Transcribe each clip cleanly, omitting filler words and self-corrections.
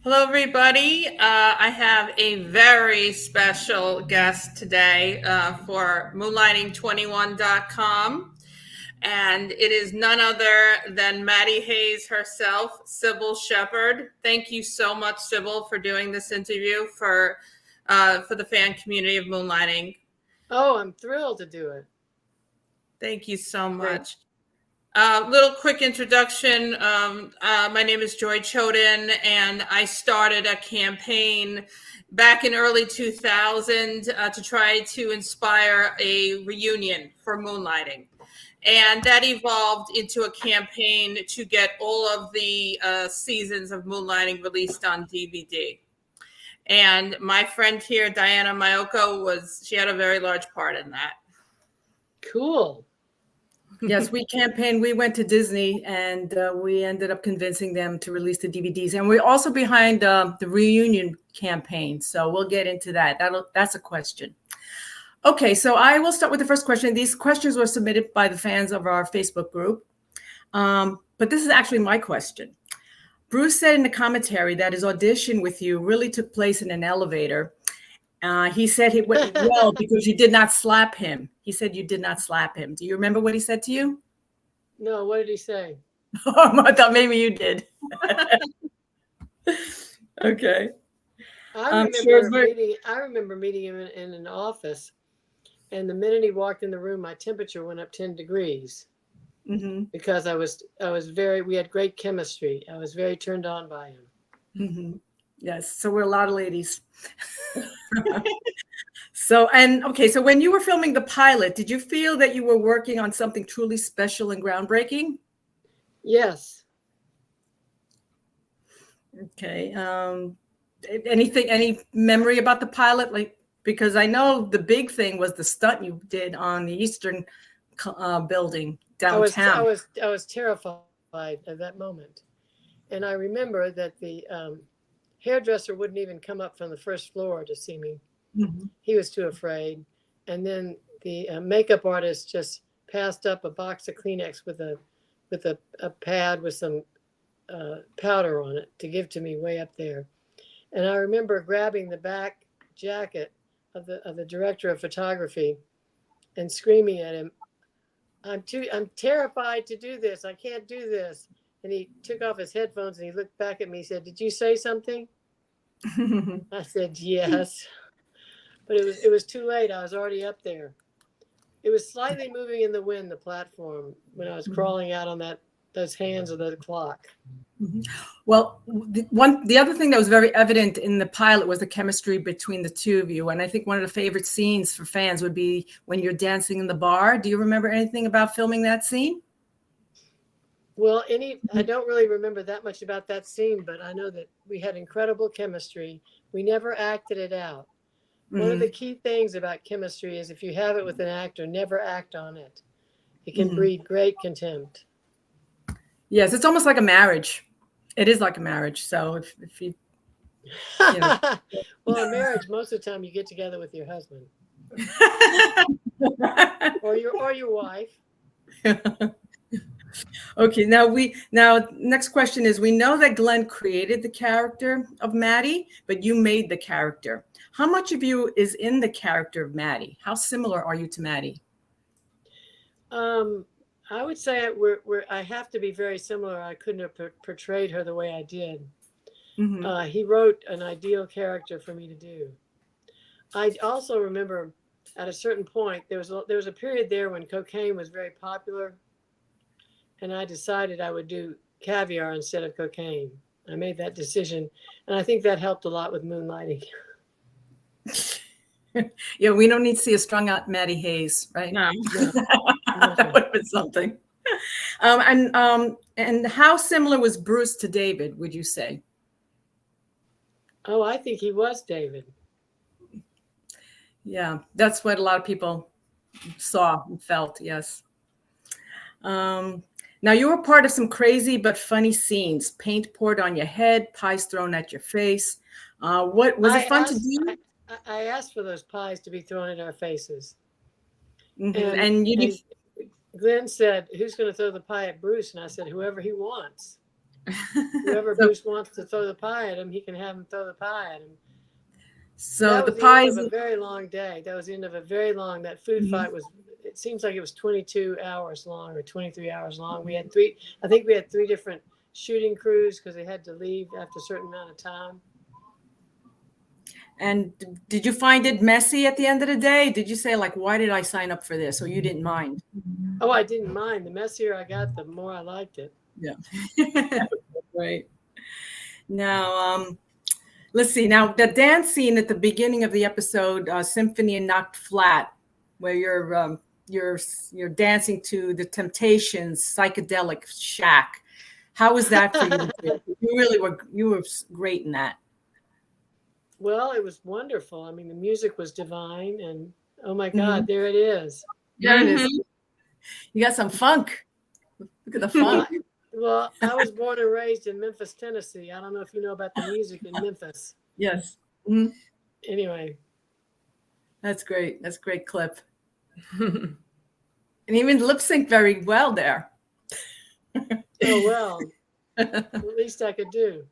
Hello, everybody. I have a very special guest today for Moonlighting21.com. And it is none other than Maddie Hayes herself, Cybill Shepherd. Thank you so much, Cybill, for doing this interview for the fan community of Moonlighting. Oh, I'm thrilled to do it. Thank you so much. Little quick introduction. My name is Joy Choden, and I started a campaign back in early 2000 to try to inspire a reunion for Moonlighting. And that evolved into a campaign to get all of the seasons of Moonlighting released on DVD. And my friend here, Diana Mayoko, she had a very large part in that. Cool. Yes, we campaigned. We went to Disney, and we ended up convincing them to release the DVDs. And we're also behind the reunion campaign. So we'll get into that. That's a question. Okay, so I will start with the first question. These questions were submitted by the fans of our Facebook group. But this is actually my question. Bruce said in the commentary that his audition with you really took place in an elevator. He said it went well because you did not slap him. He said you did not slap him. Do you remember what he said to you? No, what did he say? I thought maybe you did. Okay. I remember meeting him in an office, and the minute he walked in the room, my temperature went up 10 degrees. Mm-hmm. Because we had great chemistry. I was very turned on by him. Mm-hmm. Yes, so we're a lot of ladies. So when you were filming the pilot, did you feel that you were working on something truly special and groundbreaking? Yes. Okay. Any memory about the pilot? Because I know the big thing was the stunt you did on the Eastern building downtown. I was terrified at that moment. And I remember that the hairdresser wouldn't even come up from the first floor to see me. Mm-hmm. He was too afraid. And then the makeup artist just passed up a box of Kleenex with a pad with some powder on it to give to me way up there. And I remember grabbing the back jacket of the director of photography and screaming at him, I'm terrified to do this. I can't do this. And he took off his headphones and he looked back at me. He said, "Did you say something?" I said, "Yes." But it was too late. I was already up there. It was slightly moving in the wind, the platform, when I was crawling out on those hands of the clock. Well, the other thing that was very evident in the pilot was the chemistry between the two of you. And I think one of the favorite scenes for fans would be when you're dancing in the bar. Do you remember anything about filming that scene? Well, I don't really remember that much about that scene, but I know that we had incredible chemistry. We never acted it out. One of the key things about chemistry is if you have it with an actor, never act on it. It can breed great contempt. Yes, it's almost like a marriage. It is like a marriage. So if you know. Well, in marriage, most of the time you get together with your husband or your wife. Okay, now next question is, we know that Glenn created the character of Maddie, but you made the character. How much of you is in the character of Maddie? How similar are you to Maddie? I would say I have to be very similar. I couldn't have portrayed her the way I did. Mm-hmm. He wrote an ideal character for me to do. I also remember at a certain point, there was a period there when cocaine was very popular. And I decided I would do caviar instead of cocaine. I made that decision. And I think that helped a lot with Moonlighting. Yeah, we don't need to see a strung out Maddie Hayes, right? No. That would have been something. And how similar was Bruce to David, would you say? Oh, I think he was David. Yeah, that's what a lot of people saw and felt, yes. Now, you were part of some crazy but funny scenes. Paint poured on your head, pies thrown at your face. What was it fun to do? I asked for those pies to be thrown in our faces. Mm-hmm. And Glenn said, "Who's going to throw the pie at Bruce?" And I said, "Whoever he wants." Whoever So, Bruce wants to throw the pie at him, he can have him throw the pie at him. so That the was the end pies. of a very long day. That was the end of a very long, that food fight was, it seems like it was 22 hours long or 23 hours long. We had I think we had three different shooting crews because they had to leave after a certain amount of time. And did you find it messy at the end of the day? Did you say like, why did I sign up for this? Or you didn't mind? Oh, I didn't mind. The messier I got, the more I liked it. Yeah. Right. Now, let's see. Now, the dance scene at the beginning of the episode, "Symphony and Knocked Flat," where you're dancing to the Temptations' "Psychedelic Shack." How was that for you to do? You were great in that. Well, it was wonderful. I mean, the music was divine, and oh my God, there it is. There it is. You got some funk. Look at the funk. Well, I was born and raised in Memphis, Tennessee. I don't know if you know about the music in Memphis. Yes. Mm-hmm. Anyway. That's great. That's a great clip. And even lip sync very well there. Oh, well. The least I could do.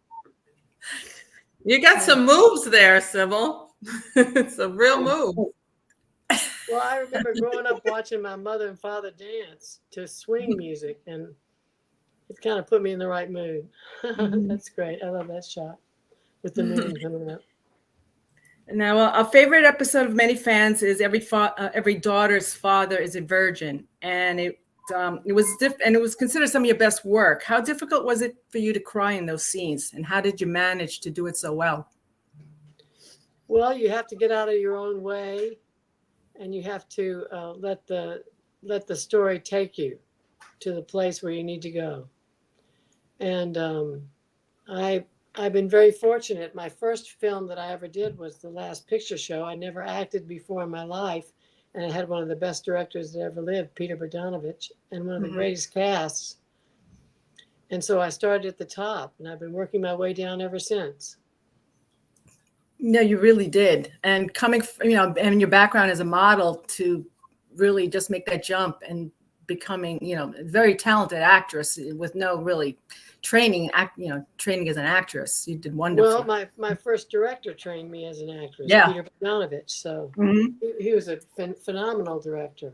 You got some moves there, Cybill. It's a real move. Well, I remember growing up watching my mother and father dance to swing music, and it kind of put me in the right mood. That's great. I love that shot with the moon coming up. Now, a favorite episode of many fans is every daughter's father is a virgin, and it was considered some of your best work. How difficult was it for you to cry in those scenes, and how did you manage to do it so well? Well, you have to get out of your own way, and you have to let the story take you to the place where you need to go. And I've been very fortunate. My first film that I ever did was The Last Picture Show. I never acted before in my life, and I had one of the best directors that ever lived, Peter Bogdanovich, and one of the greatest casts. And so I started at the top, and I've been working my way down ever since. No, you really did. And coming, and your background as a model to really just make that jump and becoming, a very talented actress with no really training as an actress. You did wonderful. Well, my first director trained me as an actress, Yeah. Peter Bogdanovich. So he was a phenomenal director.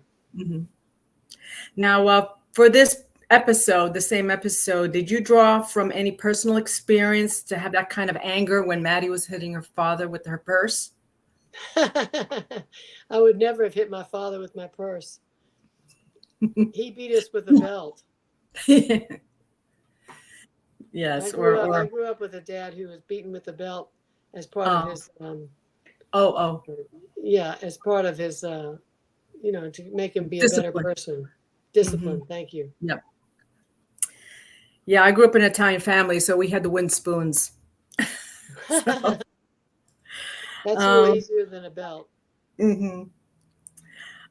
Now, for this episode, the same episode, did you draw from any personal experience to have that kind of anger when Maddie was hitting her father with her purse? I would never have hit my father with my purse. He beat us with a belt. Yes. I grew up with a dad who was beaten with a belt as part of his as part of his to make him be Discipline. a better person. Discipline. Thank you. Yep. Yeah, I grew up in an Italian family, so we had the wooden spoons. That's a little easier than a belt.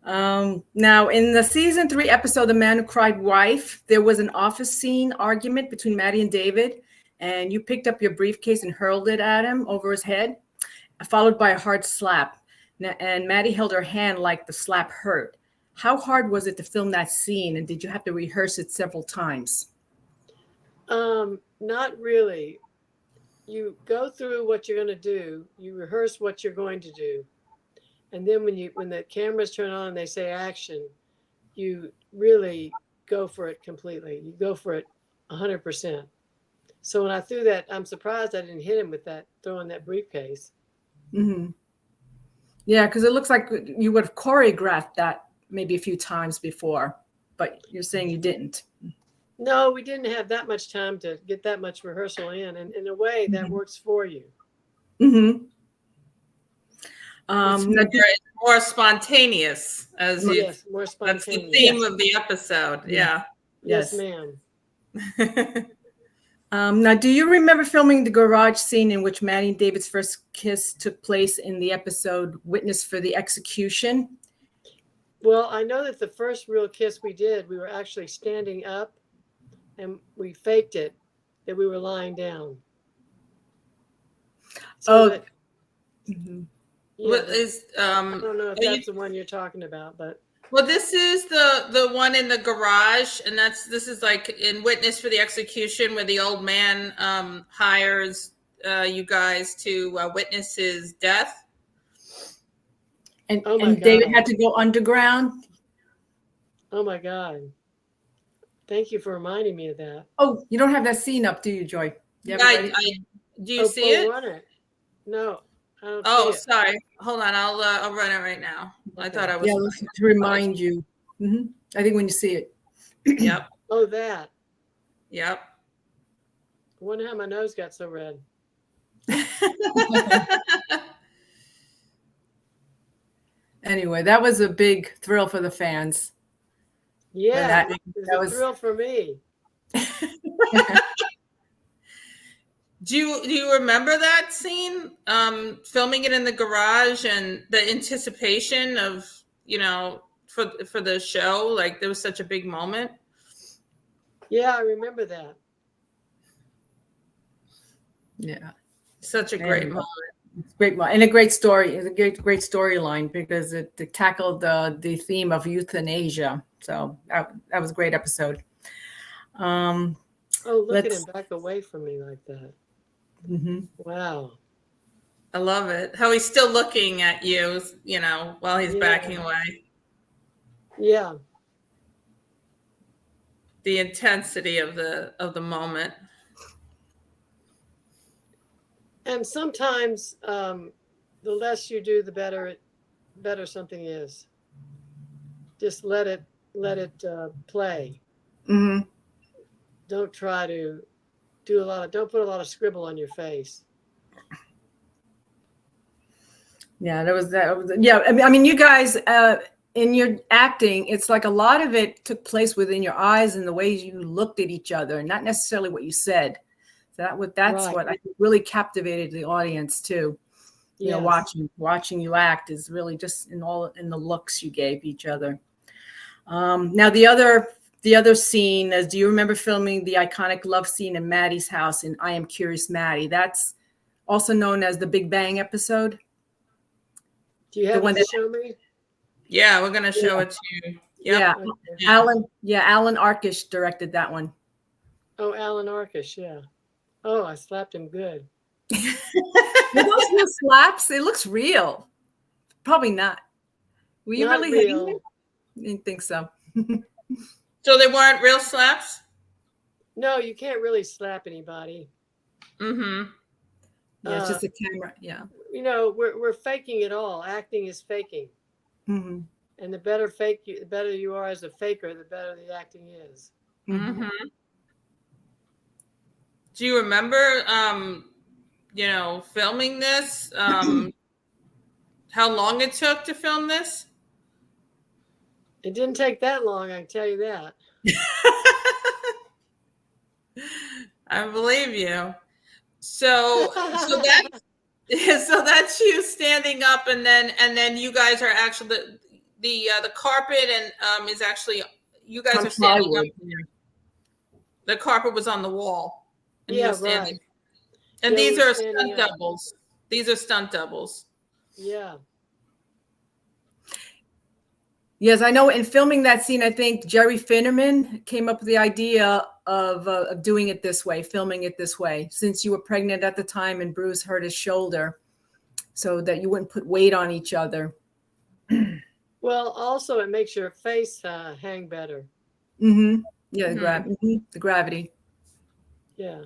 Now, in the season 3 episode, The Man Who Cried Wife, there was an office scene argument between Maddie and David, and you picked up your briefcase and hurled it at him over his head, followed by a hard slap. And Maddie held her hand like the slap hurt. How hard was it to film that scene, and did you have to rehearse it several times? Not really. You go through what you're going to do. You rehearse what you're going to do. And then when the cameras turn on and they say action, you really go for it completely. You go for it 100%. So when I threw that, I'm surprised I didn't hit him with that, throwing that briefcase. Yeah, because it looks like you would have choreographed that maybe a few times before, but you're saying you didn't. No, we didn't have that much time to get that much rehearsal in. And in a way, that works for you. It's more spontaneous, yes, more spontaneous. That's the theme of the episode. Yeah. Yes, ma'am. Now, do you remember filming the garage scene in which Maddie and David's first kiss took place in the episode Witness for the Execution? Well, I know that the first real kiss we did, we were actually standing up, and we faked it that we were lying down. So What is I don't know if that's the one you're talking about, but Well, this is the one in the garage, and this is like in Witness for the Execution, where the old man hires you guys to witness his death. And, Oh my and David God. had to go underground. Oh my God. Thank you for reminding me of that. Oh, you don't have that scene up, do you, Joy? You have it ready? Do you see it? Run it. No, I don't Oh, see it. sorry. Hold on. I'll run it right now. I thought I was. Yeah, to remind you. Mm-hmm. I think when you see it. Yep. Oh, that. Yep. I wonder how my nose got so red. Anyway, that was a big thrill for the fans. Yeah, that it was a thrill for me. Do you remember that scene? Filming it in the garage and the anticipation of, for the show, like there was such a big moment. Yeah, I remember that. Yeah. Such a great moment. Great, and a great story. It's a great storyline because it tackled the theme of euthanasia. So that was a great episode. Oh, look at him back away from me like that. Mm-hmm. Wow. I love it. How he's still looking at you, while he's backing away. Yeah. The intensity of the moment. And sometimes the less you do, the better something is. Just let it play. Mm-hmm. Don't try to don't put a lot of scribble on your face. Yeah, yeah. I mean, you guys, in your acting, it's like a lot of it took place within your eyes and the ways you looked at each other, and not necessarily what you said. That's right. What I think really captivated the audience too. You know, watching you act is really just in the looks you gave each other. Now the other scene is, do you remember filming the iconic love scene in Maddie's house in I Am Curious Maddie? That's also known as the Big Bang episode. Do you have it to show me? Yeah, we're gonna show it to you. Yep. Yeah, Alan Arkish directed that one. Oh, Alan Arkish, yeah. Oh, I slapped him good. Were those real slaps? It looks real. Probably not. Were you really hitting him? I didn't think so. So they weren't real slaps? No, you can't really slap anybody. Mm-hmm. Yeah, it's just a camera. Yeah. We're faking it all. Acting is faking. Mm-hmm. And the better you are as a faker, the better the acting is. Mm-hmm. Do you remember, filming this? How long it took to film this? It didn't take that long, I can tell you that. I believe you. So that's you standing up, and then you guys are actually the carpet and is actually you guys are standing up. The carpet was on the wall. And yeah, right. And yeah, these are stunt doubles. These are stunt doubles. Yeah. Yes, I know. In filming that scene, I think Jerry Finnerman came up with the idea of doing it this way, filming it this way, since you were pregnant at the time and Bruce hurt his shoulder, so that you wouldn't put weight on each other. Well, also it makes your face hang better. Mm-hmm. Yeah, the gravity. Yeah.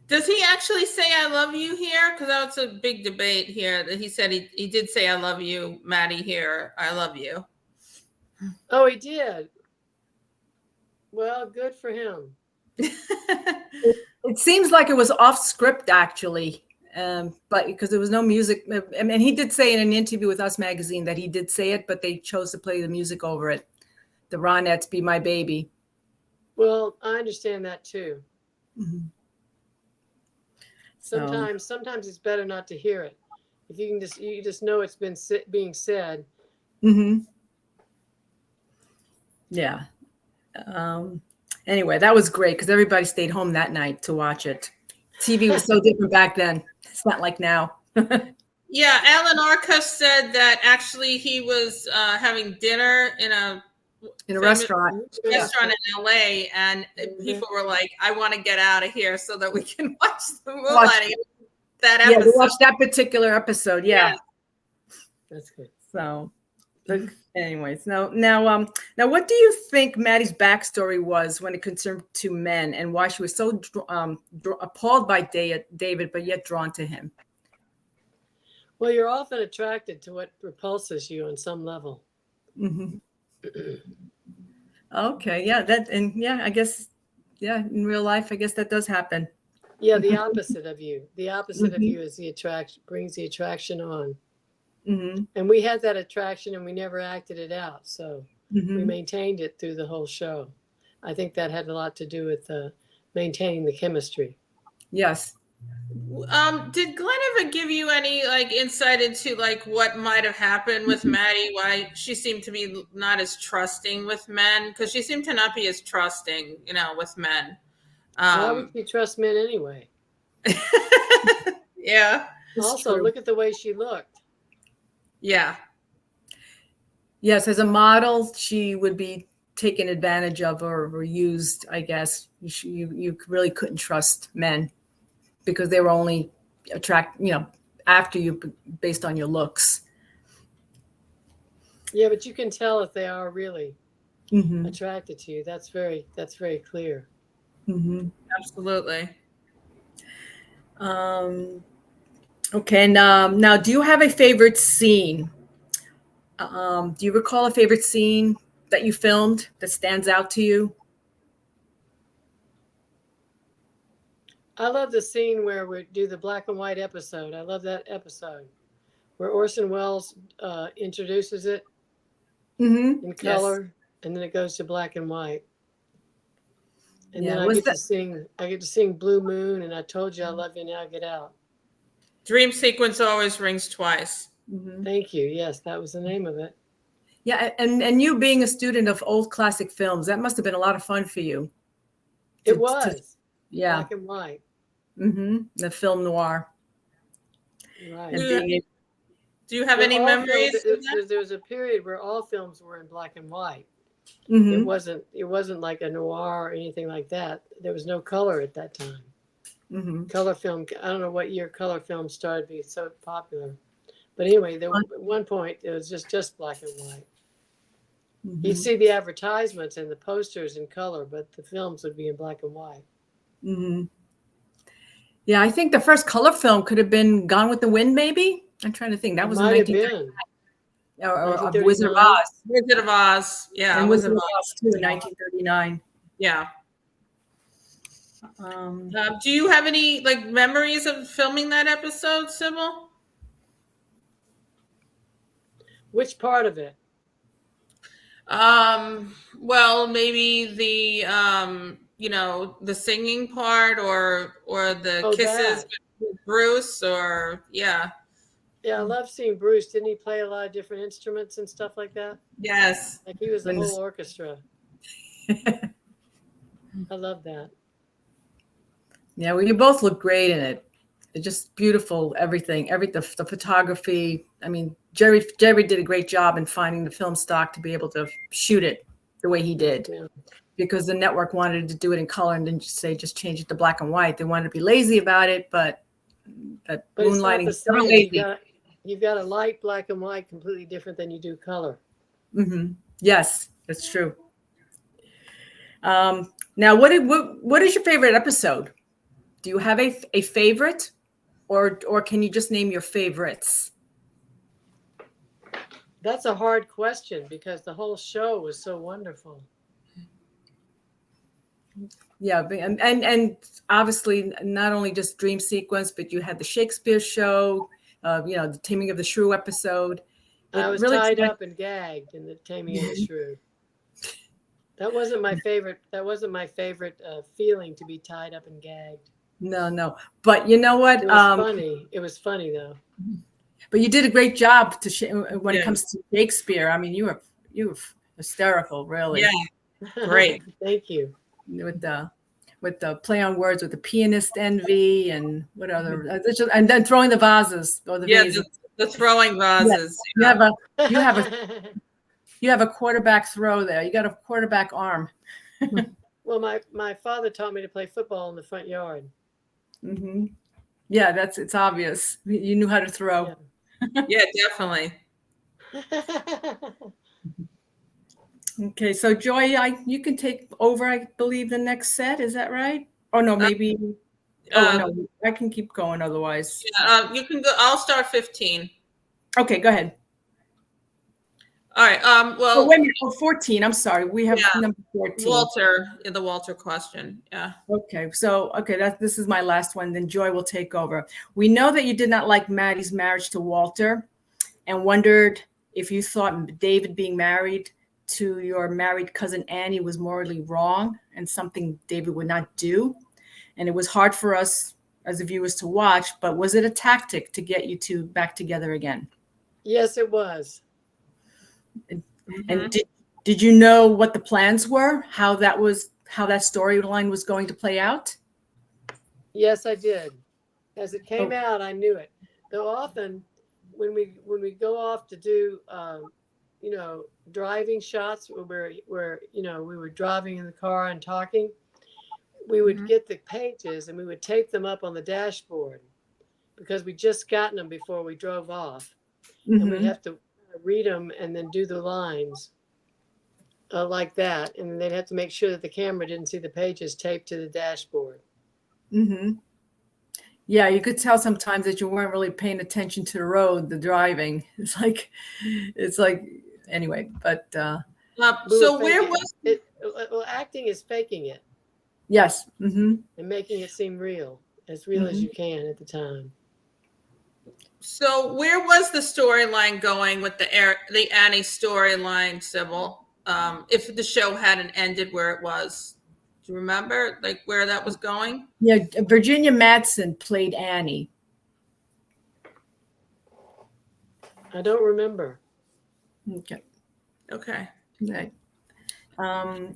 Does he actually say "I love you" here? Because that's a big debate here. That he said he did say "I love you," Maddie. Here, "I love you." Oh, he did. Well, good for him. It seems like it was off script, actually, but because there was no music. I mean, he did say in an interview with Us Magazine that he did say it, but they chose to play the music over it. The Ronettes, "Be My Baby." Well, I understand that too. Mm-hmm. Sometimes it's better not to hear it. If you just know it's been being said. Mm-hmm. Yeah. Anyway, that was great because everybody stayed home that night to watch it. TV was so different back then. It's not like now. Yeah, Alan Arcus said that actually he was having dinner in a restaurant. in LA, and people were like, "I want to get out of here so that we can watch the Moonlighting." That episode. Yeah, we watched that particular episode. Yeah, that's good. So, anyways, now, what do you think Maddie's backstory was when it concerned to men, and why she was so appalled by David, but yet drawn to him? Well, you're often attracted to what repulses you on some level. Mm-hmm. Okay, yeah, I guess, in real life, I guess that does happen. Yeah, the opposite of you. The opposite of you is the attraction, brings the attraction on. Mm-hmm. And we had that attraction and we never acted it out. So we maintained it through the whole show. I think that had a lot to do with maintaining the chemistry. Yes. Did Glenn ever give you any insight into what might have happened with Maddie? Why she seemed to be not as trusting with men? Because she seemed to not be as trusting, with men. Why would she trust men anyway? Yeah. Also, look at the way she looked. Yeah. Yes, as a model, she would be taken advantage of or used, I guess. You really couldn't trust men because they were only after you based on your looks. Yeah, but you can tell if they are really attracted to you. That's very clear. Mm-hmm. Absolutely. Okay. Now, do you have a favorite scene? Do you recall a favorite scene that you filmed that stands out to you? I love the scene where we do the black and white episode. I love that episode where Orson Welles introduces it in color, and then it goes to black and white. And then I get to sing Blue Moon, and I Told You I Love You Now, Get Out. Dream sequence always rings twice. Mm-hmm. Thank you. Yes, that was the name of it. Yeah, and you being a student of old classic films, that must have been a lot of fun for you. It was. Black Yeah. and white. Mm-hmm. The film noir. Right. Do you have any memories? There was a period where all films were in black and white. Mm-hmm. It wasn't like a noir or anything like that. There was no color at that time. Mm-hmm. Color film. I don't know what year color film started to be so popular, but anyway, at one point it was just black and white. Mm-hmm. You'd see the advertisements and the posters in color, but the films would be in black and white. Mm-hmm. Yeah, I think the first color film could have been Gone with the Wind, maybe. I'm trying to think. That was in 1939. Or Wizard of Oz. Wizard of Oz. Yeah. And Wizard of Oz too in 1939. Yeah. Do you have any memories of filming that episode, Cybill? Which part of it? Well, maybe the the singing part or the kisses with Bruce or yeah. Yeah, I love seeing Bruce. Didn't he play a lot of different instruments and stuff like that? Yes. Like he was the whole orchestra. I love that. Yeah, well, you both look great in it. It's just beautiful, everything, the photography. I mean, Jerry did a great job in finding the film stock to be able to shoot it the way he did. Yeah. Because the network wanted to do it in color and didn't just change it to black and white. They wanted to be lazy about it, but Moonlighting is never lazy. You've got a light black and white completely different than you do color. Mm-hmm. Yes, that's true. Now, what is your favorite episode? Do you have a favorite, or can you just name your favorites? That's a hard question because the whole show was so wonderful. Yeah, and obviously not only just Dream Sequence, but you had the Shakespeare show, the Taming of the Shrew episode. I was really tied up and gagged in the Taming of the Shrew. That wasn't my favorite. That wasn't my favorite feeling, to be tied up and gagged. No. But you know what? It was funny. It was funny though. But you did a great job when it comes to Shakespeare. I mean, you were hysterical, really. Yeah, great. Thank you. with the play on words with the pianist envy and what other, and then throwing the vases or the vases. The throwing vases. Yeah. You have a quarterback throw there. You got a quarterback arm. Well, my father taught me to play football in the front yard. Mm-hmm. Yeah, it's obvious. You knew how to throw. Yeah, definitely. Okay, so Joy, you can take over, I believe, the next set. Is that right? Oh no, maybe. No, I can keep going otherwise. You can go. I'll start 15. Okay, go ahead. All right. Well, wait a minute. 14. I'm sorry. We have number 14. The Walter question. Yeah. Okay. So, this is my last one. Then Joy will take over. We know that you did not like Maddie's marriage to Walter and wondered if you thought David being married to your married cousin Annie was morally wrong and something David would not do. And it was hard for us as the viewers to watch, but was it a tactic to get you two back together again? Yes, it was. And did you know what the plans were? How that storyline was going to play out? Yes, I did. As it came out, I knew it. Though often, when we go off to do, driving shots where we were driving in the car and talking, we would get the pages and we would tape them up on the dashboard because we just gotten them before we drove off, and we'd have to read them and then do the lines like that, and they'd have to make sure that the camera didn't see the pages taped to the dashboard. Yeah, you could tell sometimes that you weren't really paying attention to the road, the driving. It's like anyway, but so where was it? Well, acting is faking it. Yes. And making it seem real as you can at the time. So where was the storyline going with the Annie storyline, Cybill? If the show hadn't ended where it was, do you remember like where that was going? Yeah, Virginia Madsen played Annie. I don't remember. Okay. Right.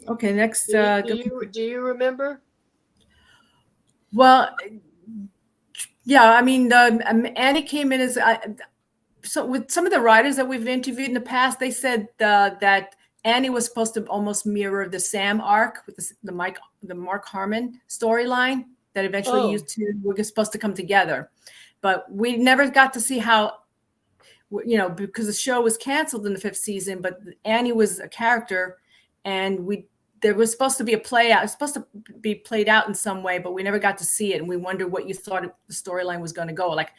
Okay. Next. Do you remember? Well, yeah. I mean, Annie came in as so with some of the writers that we've interviewed in the past. They said that Annie was supposed to almost mirror the Sam arc with the Mark Harmon storyline that eventually were supposed to come together, but we never got to see how. Because the show was canceled in the 5th season, but Annie was a character, and there was supposed to be a play out. It was supposed to be played out in some way, but we never got to see it. And we wondered what you thought the storyline was going to go. Like,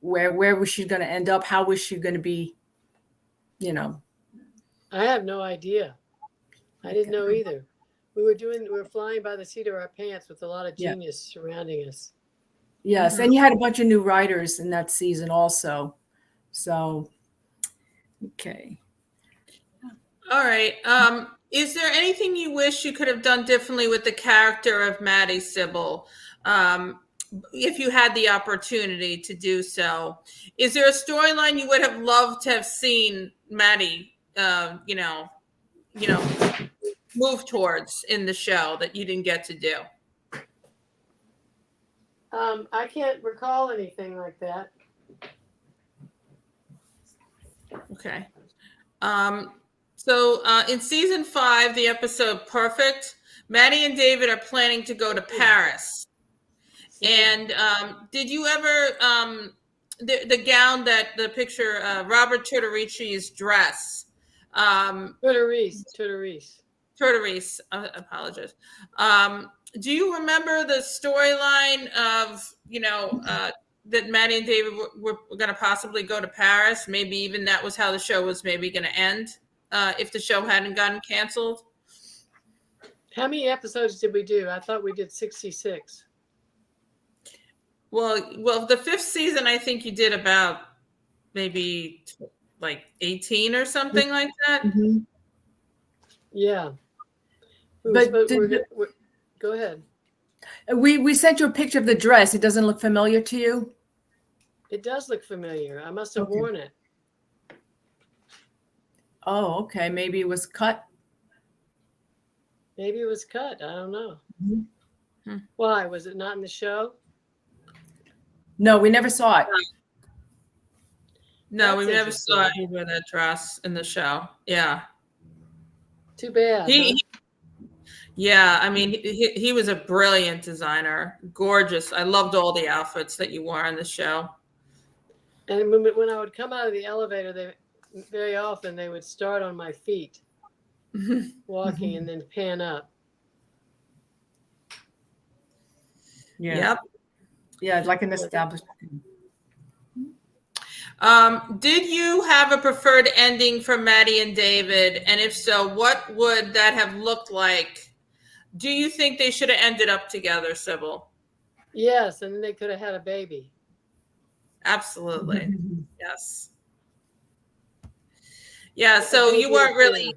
where was she going to end up? How was she going to be? I have no idea. I didn't know either. We were flying by the seat of our pants with a lot of genius surrounding us. Yes, and you had a bunch of new writers in that season also. So, okay. All right. Is there anything you wish you could have done differently with the character of Maddie, Cybill, if you had the opportunity to do so? Is there a storyline you would have loved to have seen Maddie, move towards in the show that you didn't get to do? I can't recall anything like that. Okay. So in season 5, the episode Perfect, Maddie and David are planning to go to Paris. And did you ever, the gown that the picture, Robert Tortorici's dress. Tortorice. Apologize. Do you remember the storyline of, that Maddie and David were going to possibly go to Paris? Maybe even that was how the show was maybe going to end if the show hadn't gotten canceled. How many episodes did we do? I thought we did 66. Well, the 5th season, I think you did about maybe like 18 or something like that. Yeah. But go ahead. We sent you a picture of the dress. It doesn't look familiar to you? It does look familiar. I must have worn it. Oh, okay. Maybe it was cut. I don't know. Why? Was it not in the show? No, we never saw it. No, we That's never saw interesting. him with that dress in the show. Yeah. Too bad. Yeah, I mean, he was a brilliant designer. Gorgeous. I loved all the outfits that you wore on the show. And when I would come out of the elevator, very often they would start on my feet, walking, and then pan up. Yeah. Yep. Yeah, like an establishment. Did you have a preferred ending for Maddie and David? And if so, what would that have looked like? Do you think they should have ended up together, Cybill? Yes, and then they could have had a baby. Absolutely. Yes. Yeah, so you weren't really,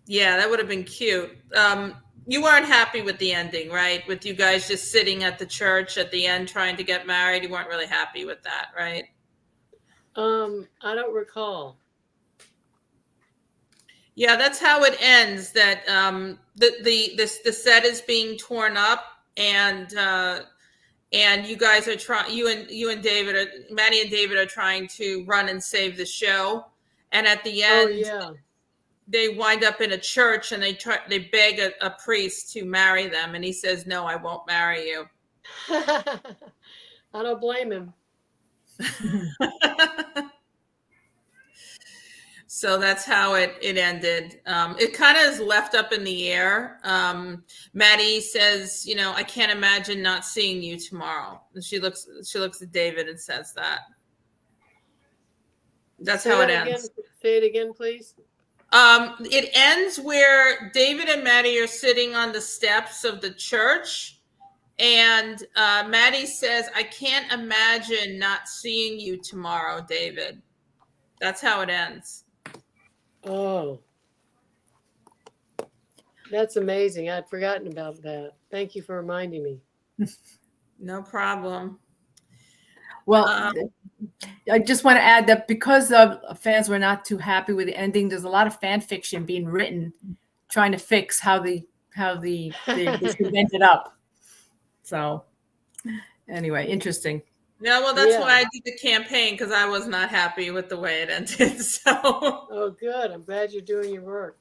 yeah, that would have been cute. You weren't happy with the ending, right? With you guys just sitting at the church at the end trying to get married. You weren't really happy with that, right? I don't recall. Yeah, that's how it ends. That the set is being torn up, and you guys are trying. You and David, Maddie and David are trying to run and save the show. And at the end, they wind up in a church, and they beg a priest to marry them, and he says, "No, I won't marry you." I don't blame him. So that's how it ended. It kind of is left up in the air. Maddie says, I can't imagine not seeing you tomorrow. And she looks at David and says that. That's how it ends. Say it again, please. It ends where David and Maddie are sitting on the steps of the church. And Maddie says, I can't imagine not seeing you tomorrow, David. That's how it ends. Oh, that's amazing. I'd forgotten about that. Thank you for reminding me. No problem. Well, I just want to add that because fans were not too happy with the ending, there's a lot of fan fiction being written trying to fix how the ended up. So anyway, interesting. Yeah, well, that's why I did the campaign, because I was not happy with the way it ended. So. Oh, good. I'm glad you're doing your work.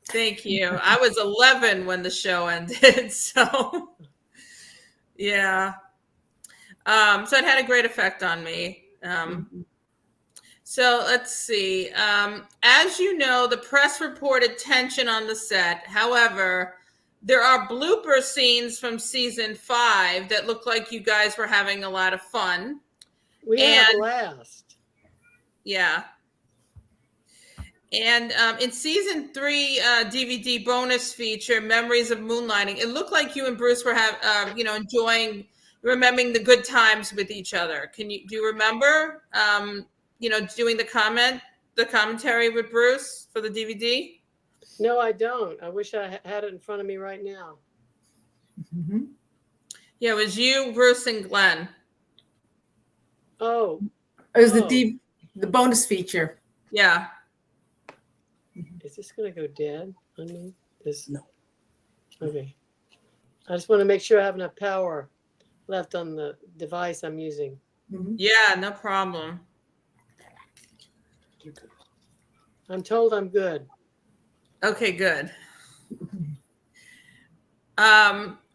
Thank you. I was 11 when the show ended. So, yeah. So it had a great effect on me. So let's see. As you know, the press reported tension on the set. However, there are blooper scenes from season 5 that look like you guys were having a lot of fun. We had a blast. Yeah. And in season 3 DVD bonus feature, Memories of Moonlighting, it looked like you and Bruce were enjoying, remembering the good times with each other. Do you remember, doing the commentary with Bruce for the DVD? No, I don't. I wish I had it in front of me right now. Mm-hmm. Yeah, it was you, Bruce, and Glenn. Oh. It was the bonus feature. Yeah. Is this going to go dead on me? No. Okay. I just want to make sure I have enough power left on the device I'm using. Mm-hmm. Yeah, no problem. I'm told I'm good. Okay, good.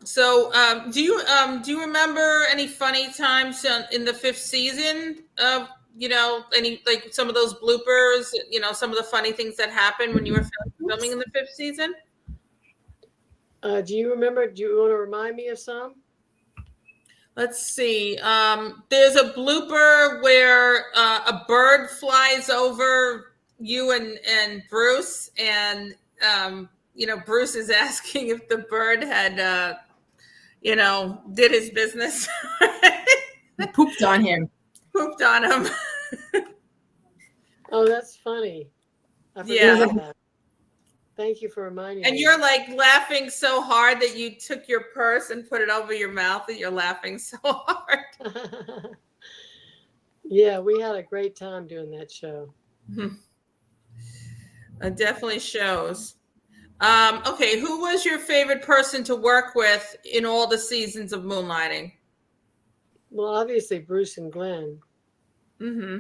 So do you remember any funny times in the 5th season of, any, like, some of those bloopers, some of the funny things that happened when you were filming in the 5th season? Do you remember? Do you want to remind me of some? Let's see. There's a blooper where a bird flies over you and Bruce, and Bruce is asking if the bird had did his business. Pooped on him. Pooped on him. Oh, that's funny. I forgot about that. Thank you for reminding me. And you're like laughing so hard that you took your purse and put it over your mouth, that you're laughing so hard. Yeah, we had a great time doing that show. It definitely shows. Okay, who was your favorite person to work with in all the seasons of Moonlighting? Well, obviously Bruce and Glenn. Mm-hmm.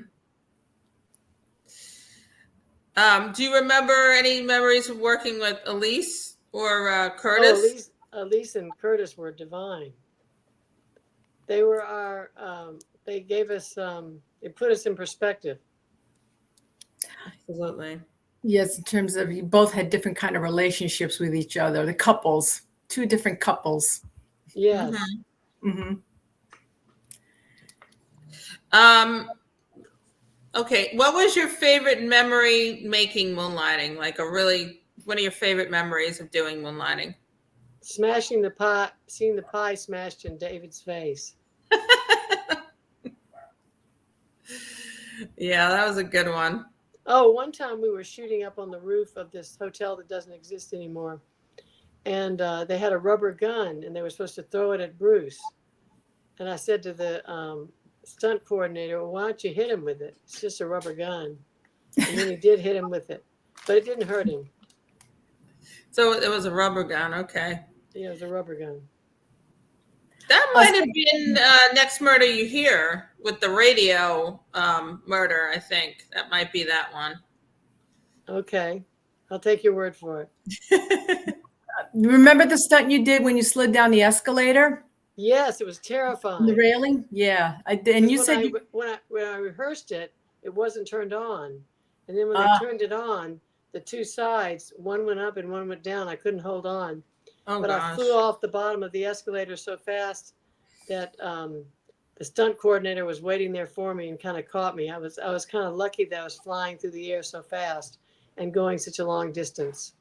Do you remember any memories of working with Elise or Curtis? Oh, Elise and Curtis were divine. They were our. They gave us. It put us in perspective. Absolutely. Yes, in terms of you both had different kind of relationships with each other. The couples, two different couples. Yes. Mm-hmm. Okay, what was your favorite memory making Moonlighting? Like one of your favorite memories of doing Moonlighting? Smashing the pie, seeing the pie smashed in David's face. Yeah, that was a good one. Oh, one time we were shooting up on the roof of this hotel that doesn't exist anymore. And they had a rubber gun and they were supposed to throw it at Bruce. And I said to the stunt coordinator, well, why don't you hit him with it? It's just a rubber gun. And then he did hit him with it, but it didn't hurt him. So it was a rubber gun. Okay. Yeah, it was a rubber gun. That might have been Next Murder You Hear with the radio murder, I think. That might be that one. Okay. I'll take your word for it. Remember the stunt you did when you slid down the escalator? Yes, it was terrifying. The railing? Yeah. I did. And you said when I rehearsed it, it wasn't turned on. And then when they turned it on, the two sides, one went up and one went down. I couldn't hold on. Oh, but gosh. I flew off the bottom of the escalator so fast that the stunt coordinator was waiting there for me and kind of caught me. I was kind of lucky that I was flying through the air so fast and going such a long distance.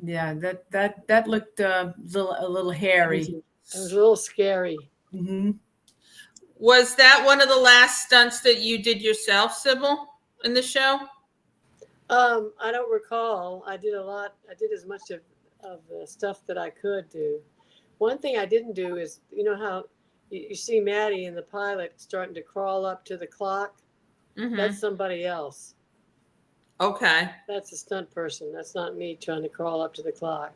Yeah, that looked a little hairy. It was a little scary. Mm-hmm. Was that one of the last stunts that you did yourself, Cybill, in the show? I don't recall. I did a lot. I did as much of the stuff that I could do. One thing I didn't do is, you know how you see Maddie in the pilot starting to crawl up to the clock? Mm-hmm. That's somebody else. Okay. That's a stunt person. That's not me trying to crawl up to the clock.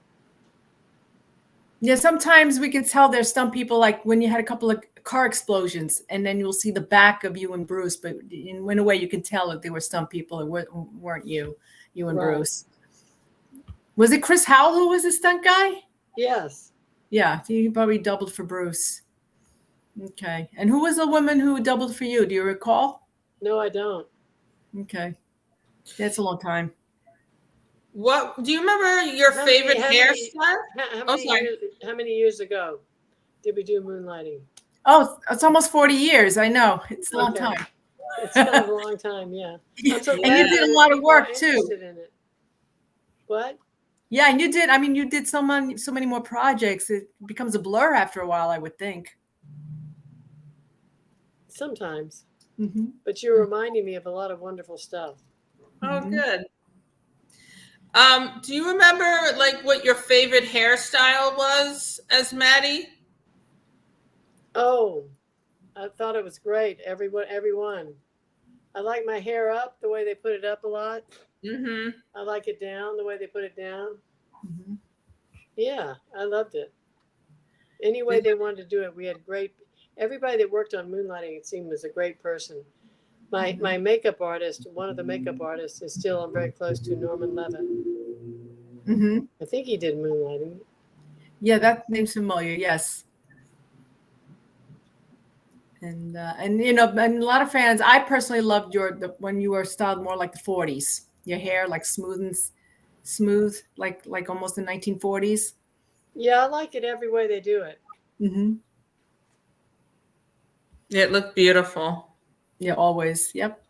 Yeah, sometimes we can tell there's some people, like when you had a couple of car explosions and then you'll see the back of you and Bruce, but in a way you can tell that there were some people that weren't you and Right. Bruce. Was it Chris Howell who was the stunt guy? Yes. Yeah, he probably doubled for Bruce. Okay. And who was the woman who doubled for you? Do you recall? No, I don't. Okay. That's a long time. What do you remember your favorite hairstyle? How many years ago did we do Moonlighting? Oh, it's almost 40 years. I know. It's a long time. It's kind of a long time, yeah. I'm so and you did a lot of work too. In it. What? Yeah, and you did. I mean, you did so many more projects. It becomes a blur after a while, I would think. Sometimes. Mm-hmm. But you're reminding me of a lot of wonderful stuff. Oh, good. Do you remember like what your favorite hairstyle was as Maddie? Oh, I thought it was great. Everyone. I like my hair up the way they put it up a lot. Mm-hmm. I like it down the way they put it down. Mm-hmm. Yeah, I loved it. Any way they wanted to do it, we had great. Everybody that worked on Moonlighting, it seemed, was a great person. My makeup artist, one of the makeup artists, is still very close to Norman Levitt. Mm-hmm. I think he did Moonlighting. Yeah, that name's familiar. Yes. And you know, and a lot of fans. I personally loved when you were styled more like the 40s. Your hair like smooth, like almost the 1940s. Yeah, I like it every way they do it. Mm-hmm. It looked beautiful. Yeah, always. Yep.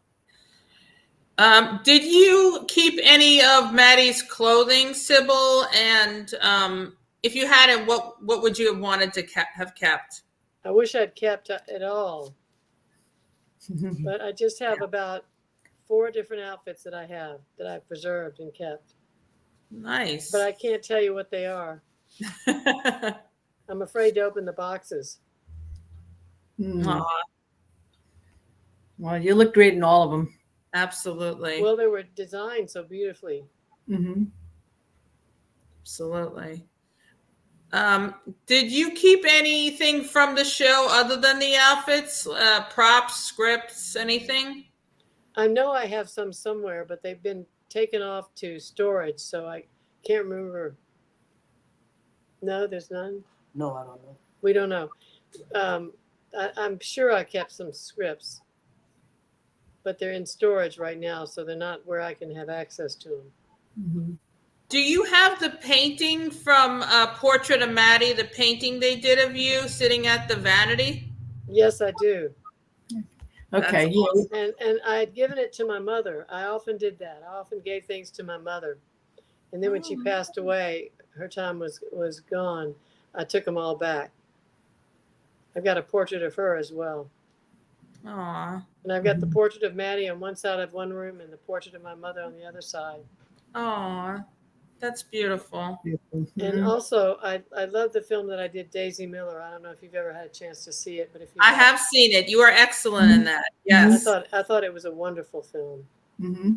Did you keep any of Maddie's clothing, Cybill? And if you hadn't, what would you have wanted to have kept? I wish I'd kept it all. But I just have about 4 different outfits that I've preserved and kept. Nice. But I can't tell you what they are. I'm afraid to open the boxes. Mm. Well, you look great in all of them. Absolutely. Well, they were designed so beautifully. Mm-hmm. Absolutely. Did you keep anything from the show other than the outfits, props, scripts, anything? I know I have some somewhere, but they've been taken off to storage, so I can't remember. No, there's none. No, I don't know. We don't know. I'm sure I kept some scripts, but they're in storage right now, so they're not where I can have access to them. Mm-hmm. Do you have the painting from Portrait of Maddie, the painting they did of you sitting at the vanity? Yes, I do. Okay. That's awesome. And I had given it to my mother. I often did that. I often gave things to my mother. And then when she passed away, her time was gone. I took them all back. I've got a portrait of her as well. Aw. And I've got the portrait of Maddie on one side of one room and the portrait of my mother on the other side. Aw. That's beautiful. And also, I love the film that I did, Daisy Miller. I don't know if you've ever had a chance to see it, but if you I have seen it. You are excellent in that. Yes. I thought it was a wonderful film. Mm-hmm.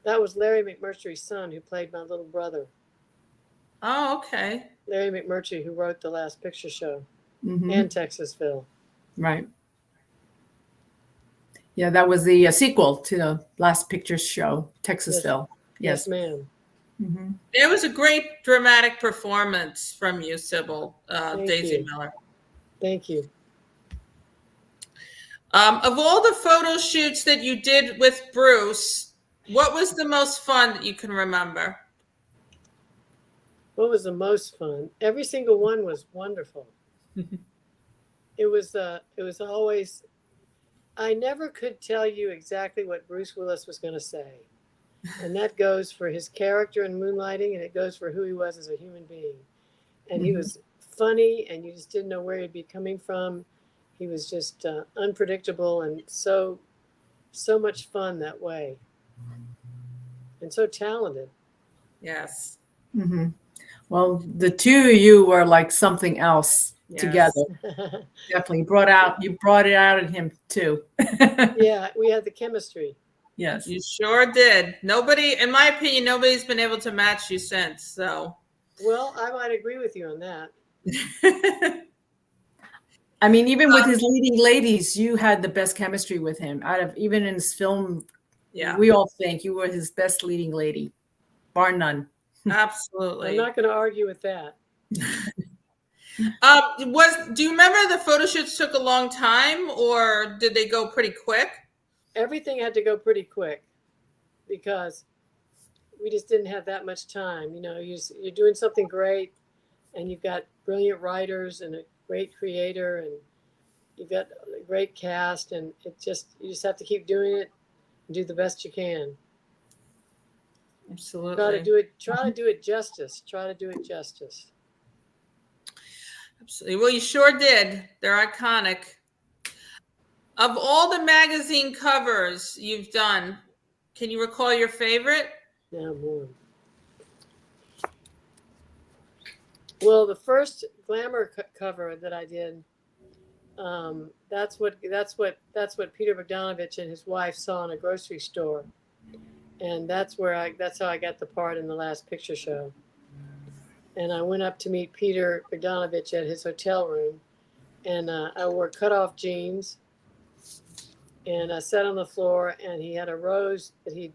That was Larry McMurtry's son who played my little brother. Oh, okay. Larry McMurtry, who wrote The Last Picture Show Mm-hmm. and Texasville. Right. Yeah, that was the sequel to the Last Picture Show, Texasville. Yes, Yes. ma'am. Mm-hmm. It was a great dramatic performance from you, Cybill, Thank Daisy you. Miller. Thank you. Of all the photo shoots that you did with Bruce, what was the most fun that you can remember? What was the most fun? Every single one was wonderful. It was always, I never could tell you exactly what Bruce Willis was going to say. And that goes for his character in Moonlighting, and it goes for who he was as a human being. And he was funny, and you just didn't know where he'd be coming from. He was just unpredictable and so much fun that way. And so talented. Yes. Mm-hmm. Well, the two of you were like something else Yes. together. Definitely you brought it out in him too. Yeah, we had the chemistry. Yes. You sure did. Nobody, in my opinion, nobody's been able to match you since. So, Well, I might agree with you on that. I mean, even with his leading ladies, you had the best chemistry with him. Out of even in his film, yeah, we all think you were his best leading lady, bar none. absolutely. I'm not going to argue with that. Do you remember the photo shoots took a long time, or did they go pretty quick? Everything had to go pretty quick because we just didn't have that much time. You know, you're doing something great, and you've got brilliant writers and a great creator, and you've got a great cast, and you just have to keep doing it and do the best you can. Absolutely. Try to do it justice. Try to do it justice. Absolutely. Well, you sure did. They're iconic. Of all the magazine covers you've done, can you recall your favorite? Now more. Well, the first Glamour cover that I did, that's what Peter Bogdanovich and his wife saw in a grocery store, and that's how I got the part in The Last Picture Show. And I went up to meet Peter Bogdanovich at his hotel room, and I wore cutoff jeans, and I sat on the floor, and he had a rose that he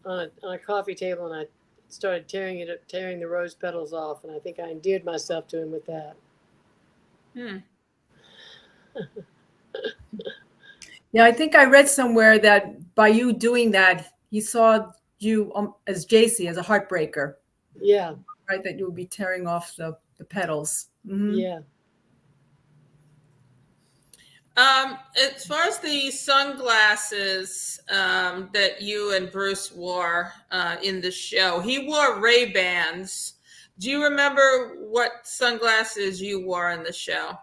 on a coffee table, and I started tearing the rose petals off, and I think I endeared myself to him with that. Yeah, I think I read somewhere that by you doing that, he saw you as JC, as a heartbreaker. Yeah. Right, that you would be tearing off the petals. Mm-hmm. Yeah. As far as the sunglasses that you and Bruce wore in the show, he wore Ray-Bans. Do you remember what sunglasses you wore in the show?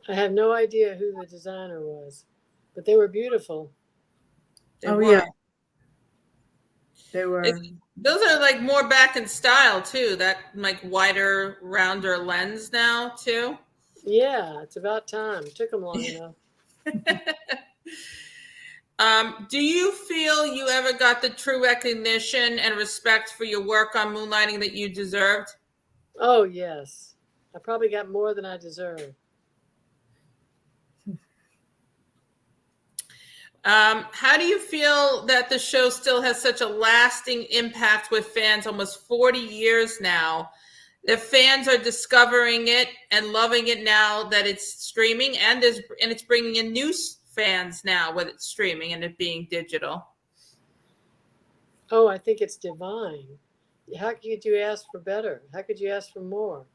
I have no idea who the designer was, but they were beautiful. They were. Yeah. They were. Those are like more back in style too. That like wider, rounder lens now too. Yeah, it's about time. It took them long enough. Do you feel you ever got the true recognition and respect for your work on Moonlighting that you deserved? Oh, yes. I probably got more than I deserve. How do you feel that the show still has such a lasting impact with fans almost 40 years now? The fans are discovering it and loving it now that it's streaming, and it's bringing in new fans now with it streaming and it being digital. Oh, I think it's divine. How could you ask for better? How could you ask for more?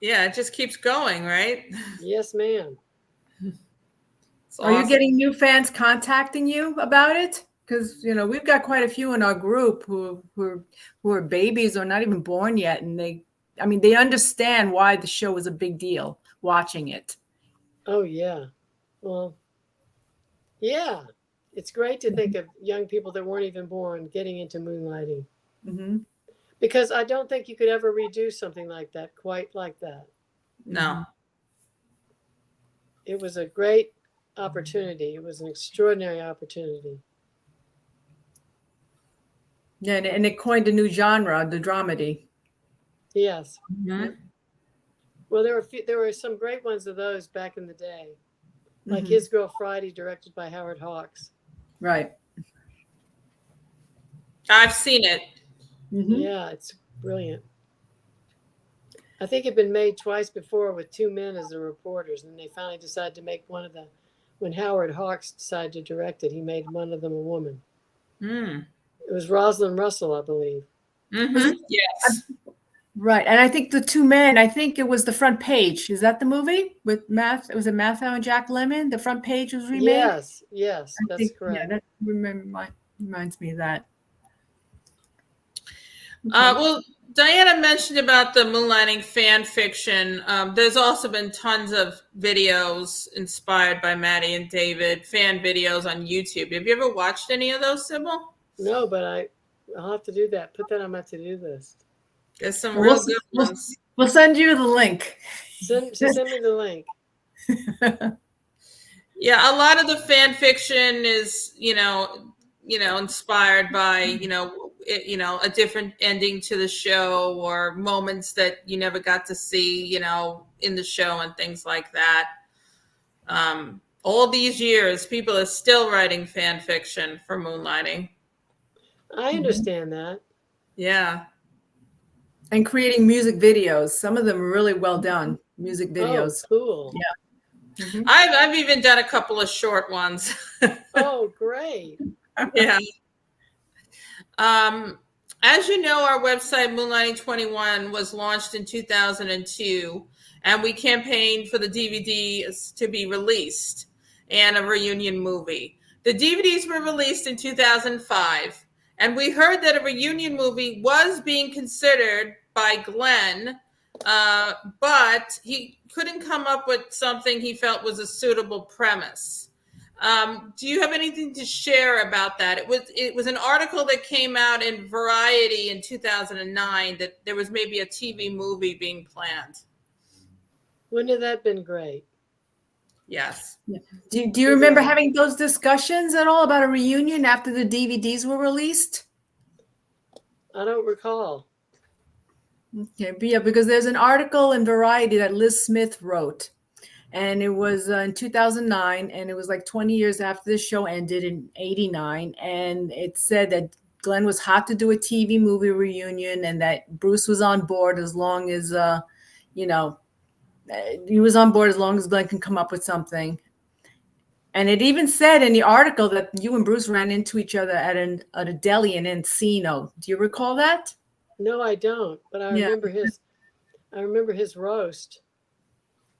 Yeah, it just keeps going, right? Yes, ma'am. Are you getting new fans contacting you about it? Because we've got quite a few in our group who are babies or not even born yet, and they understand why the show is a big deal watching it. Oh yeah, well, yeah, it's great to think of young people that weren't even born getting into moonlighting. Mm-hmm. Because I don't think you could ever redo something like that quite like that. No. It was a great opportunity. It was an extraordinary opportunity. Yeah, and it coined a new genre, the dramedy. Yes. Mm-hmm. Well, there were some great ones of those back in the day, like His Girl Friday, directed by Howard Hawks. Right. I've seen it. Mm-hmm. Yeah, it's brilliant. I think it'd been made twice before with two men as the reporters, and they finally decided to make when Howard Hawks decided to direct it, he made one of them a woman. Mm. It was Rosalind Russell, I believe. Mm-hmm. Yes. Right. And I think the two men, I think it was The Front Page. Is that the movie with was it Matthew and Jack Lemmon? The Front Page was remade? Yes, that's correct. Yeah, that reminds me of that. Okay. Well, Diana mentioned about the Moonlighting fan fiction. There's also been tons of videos inspired by Maddie and David, fan videos on YouTube. Have you ever watched any of those, Cybill? No, but I'll have to do that. Put that on my to-do list. There's some real good ones. We'll send you the link. Send me the link. Yeah, a lot of the fan fiction is, inspired by, a different ending to the show or moments that you never got to see, in the show and things like that. All these years, people are still writing fan fiction for Moonlighting. I understand that. Yeah. And creating music videos. Some of them are really well done music videos. Oh, cool. Yeah. Mm-hmm. I've even done a couple of short ones. Oh, great. Yeah. As you know, our website, Moonlighting 21, was launched in 2002, and we campaigned for the DVDs to be released and a reunion movie. The DVDs were released in 2005, and we heard that a reunion movie was being considered by Glenn, but he couldn't come up with something he felt was a suitable premise. Do you have anything to share about that? It was an article that came out in Variety in 2009 that there was maybe a TV movie being planned. Wouldn't have that been great? Yes. Yeah. Do you remember having those discussions at all about a reunion after the DVDs were released? I don't recall. Okay, but yeah, because there's an article in Variety that Liz Smith wrote, and it was in 2009, and it was like 20 years after the show ended in 89, and it said that Glenn was hot to do a TV movie reunion, and that Bruce was on board as long as, he was on board as long as Glenn can come up with something. And it even said in the article that you and Bruce ran into each other at a deli in Encino. Do you recall that? No, I don't. But I remember his roast.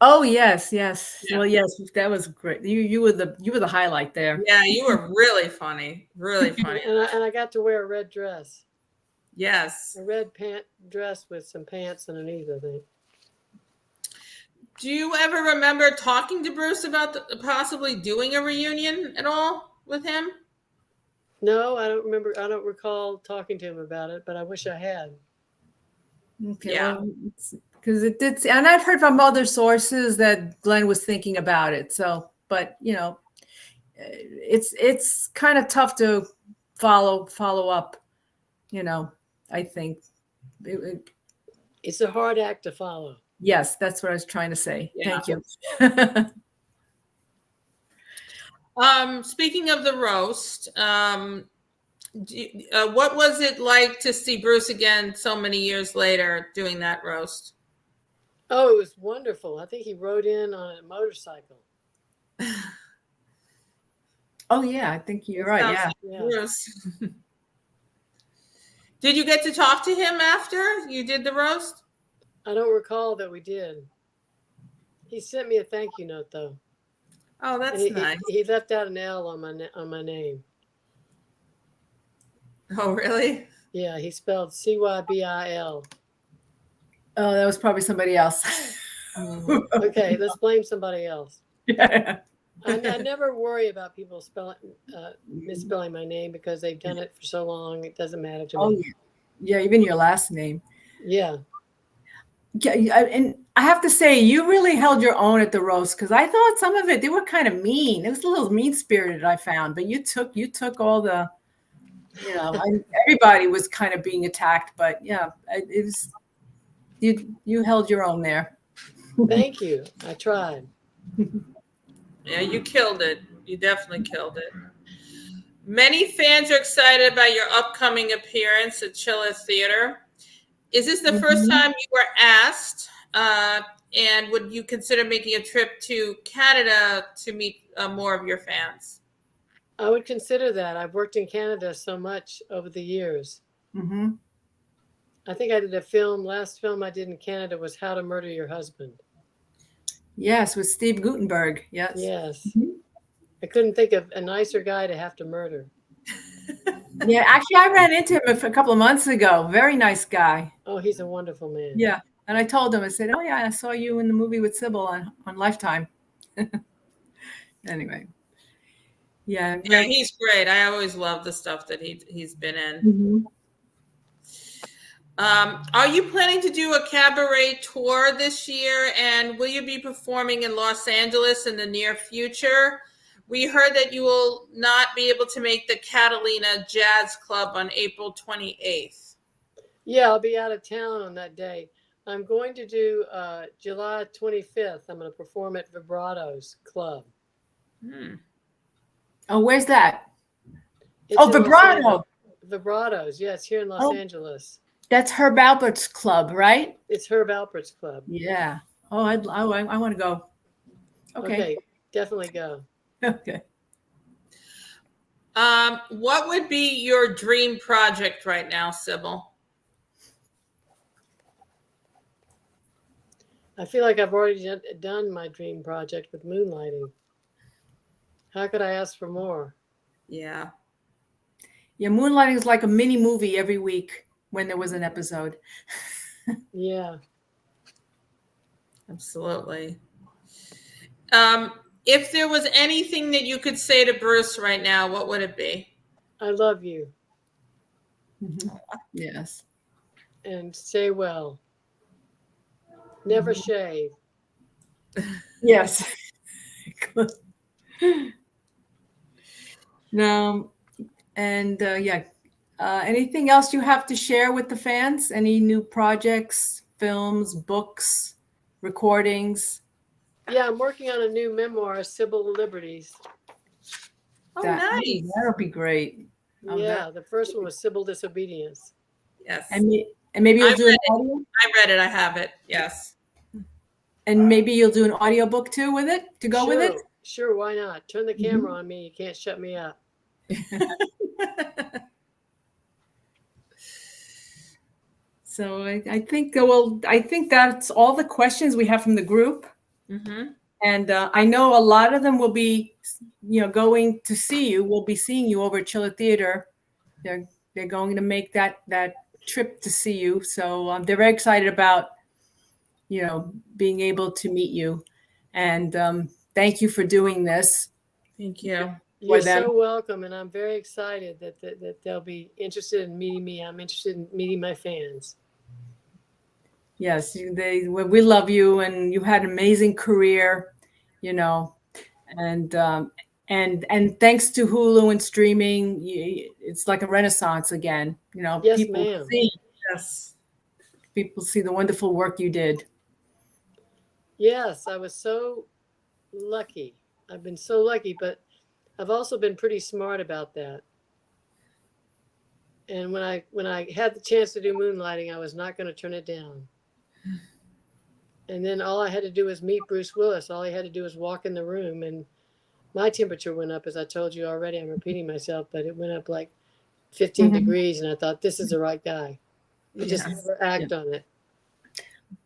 Oh yes. Yeah. Well, yes, that was great. You were the highlight there. Yeah, you were really funny. Really funny. and I got to wear a red dress. Yes. A red dress with some pants underneath, I think. Do you ever remember talking to Bruce about possibly doing a reunion at all with him? No, I don't remember. I don't recall talking to him about it, but I wish I had. Okay, yeah. Because it did, and I've heard from other sources that Glenn was thinking about it. So, but it's kind of tough to follow up. I think It's a hard act to follow. Yes, that's what I was trying to say. Yeah. Thank you. Speaking of the roast, what was it like to see Bruce again so many years later doing that roast? Oh, it was wonderful. I think he rode in on a motorcycle. Oh yeah, I think you're right. Yeah. Yeah. Bruce. Did you get to talk to him after you did the roast? I don't recall that we did. He sent me a thank you note though. Oh, that's And nice. he left out an L on my name. Oh, really? Yeah, he spelled Cybil. Oh, that was probably somebody else. Okay, let's blame somebody else. Yeah. I never worry about people misspelling my name because they've done it for so long. It doesn't matter to me. Oh, yeah, even your last name. Yeah. Yeah, and I have to say, you really held your own at the roast because I thought some of it they were kind of mean. It was a little mean spirited, I found, but you took all the, everybody was kind of being attacked, but yeah, it was you held your own there. Thank you. I tried. Yeah, you killed it. You definitely killed it. Many fans are excited about your upcoming appearance at Chiller Theater. Is this the first time you were asked? And would you consider making a trip to Canada to meet more of your fans? I would consider that. I've worked in Canada so much over the years. Mm-hmm. I think I did a film. Last film I did in Canada was How to Murder Your Husband. Yes, with Steve Guttenberg. Yes. Yes. Mm-hmm. I couldn't think of a nicer guy to have to murder. Yeah, actually, I ran into him a couple of months ago. Very nice guy. Oh, he's a wonderful man. Yeah, and I told him, I said, "Oh yeah, I saw you in the movie with Cybill on Lifetime." Anyway, yeah, he's great. I always love the stuff that he's been in. Mm-hmm. Are you planning to do a cabaret tour this year? And will you be performing in Los Angeles in the near future? We heard that you will not be able to make the Catalina Jazz Club on April 28th. Yeah, I'll be out of town on that day. I'm going to do July 25th. I'm going to perform at Vibrato's Club. Oh, where's that? It's Oh, in Vibrato. Vibrato's, yes, here in Los Angeles. That's Herb Alpert's club, right? It's Herb Alpert's club. Yeah. Oh, I want to go. Okay. Definitely go. Okay. What would be your dream project right now, Cybill? I feel like I've already done my dream project with Moonlighting. How could I ask for more? Yeah. Yeah, Moonlighting is like a mini movie every week when there was an episode. Yeah. Absolutely. If there was anything that you could say to Bruce right now, what would it be? I love you. Mm-hmm. Yes. And stay well. Never shave. Yes. No. And anything else you have to share with the fans? Any new projects, films, books, recordings? Yeah, I'm working on a new memoir, Cybill Liberties. Oh, nice. That'll be great. Yeah, the first one was Cybill Disobedience. Yes. And maybe you'll do an audio? I read it. I have it. Yes. And maybe you'll do an audio book too with it to go with it? Sure, why not? Turn the camera on me. You can't shut me up. So I think that's all the questions we have from the group. Mm-hmm. And I know a lot of them will be, going to see you. We'll be seeing you over at Chiller Theater. They're going to make that trip to see you. So they're very excited about, being able to meet you. And thank you for doing this. Thank you. You're so welcome. And I'm very excited that they'll be interested in meeting me. I'm interested in meeting my fans. Yes, we love you, and you had an amazing career, and thanks to Hulu and streaming, it's like a renaissance again. Yes, people ma'am. see. Yes. people see the wonderful work you did. Yes, I was so lucky. I've been so lucky, but I've also been pretty smart about that. And when I had the chance to do Moonlighting, I was not going to turn it down. And then all I had to do was meet Bruce Willis. All he had to do was walk in the room, and my temperature went up, as I told you already. I'm repeating myself, but it went up like 15 degrees, and I thought, this is the right guy. But just never act on it.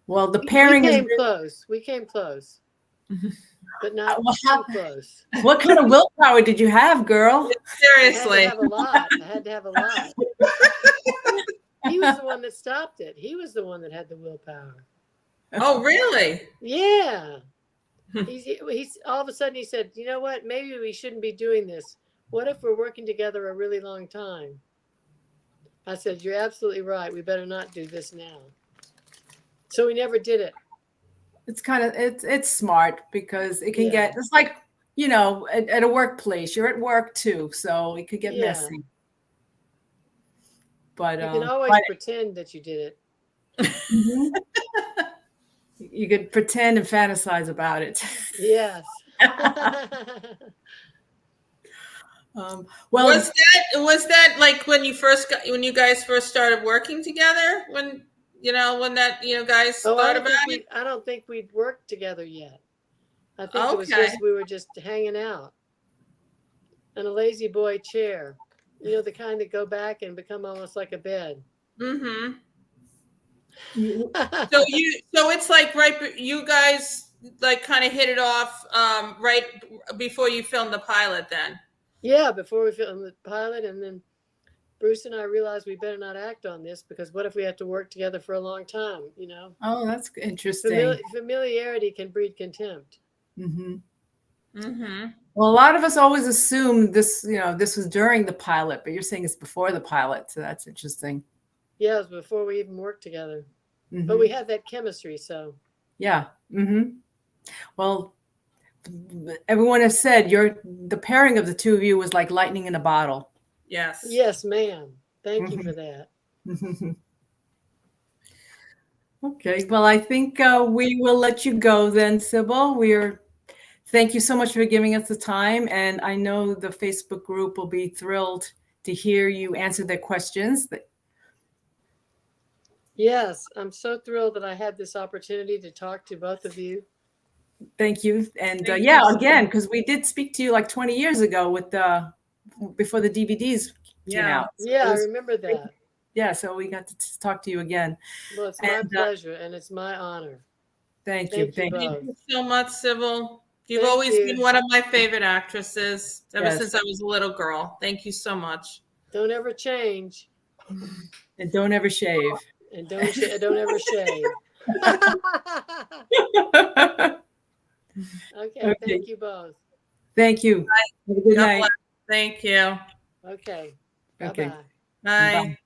Well, the pairing we came close. We came close, but not too close. What kind of willpower did you have, girl? Seriously. I had to have a lot. He was the one that stopped it. He was the one that had the willpower. Oh, really? Yeah. He's all of a sudden he said, you know what? Maybe we shouldn't be doing this. What if we're working together a really long time? I said, you're absolutely right. We better not do this now. So we never did it. It's kind of, it's smart because it can Yeah. get, it's like, you know, at a workplace, you're at work too. So it could get messy. But you can always pretend that you did it. You could pretend and fantasize about it. Yes. Well, was that like when you guys first started working together? When that guys thought about it? I don't think we'd worked together yet. I think it was just we were just hanging out in a lazy boy chair. You know, the kind that go back and become almost like a bed. Mm-hmm. So it's like you guys like kind of hit it off right before you filmed the pilot then. Yeah, before we filmed the pilot, and then Bruce and I realized we better not act on this because what if we have to work together for a long time, you know? Oh, that's interesting. Familiarity can breed contempt. Mm-hmm. Mm-hmm. Well, a lot of us always assume this, this was during the pilot, but you're saying it's before the pilot. So that's interesting. Yeah, it was before we even worked together. Mm-hmm. But we had that chemistry, so. Yeah. Mm-hmm. Well, everyone has said the pairing of the two of you was like lightning in a bottle. Yes. Yes, ma'am. Thank you for that. Okay. Well, I think we will let you go then, Cybill. Thank you so much for giving us the time. And I know the Facebook group will be thrilled to hear you answer their questions. Yes, I'm so thrilled that I had this opportunity to talk to both of you. Thank you. And again, because we did speak to you like 20 years ago before the DVDs came out. So I remember that. Yeah, so we got to talk to you again. Well, it's my pleasure and it's my honor. Thank you. Thank you so much, Cybill. You've always been one of my favorite actresses ever since I was a little girl. Thank you so much. Don't ever change. And don't ever shave. And don't ever shave. Okay, thank you both. Thank you. Have a good night. Thank you. Okay. Okay. Bye-bye. Bye.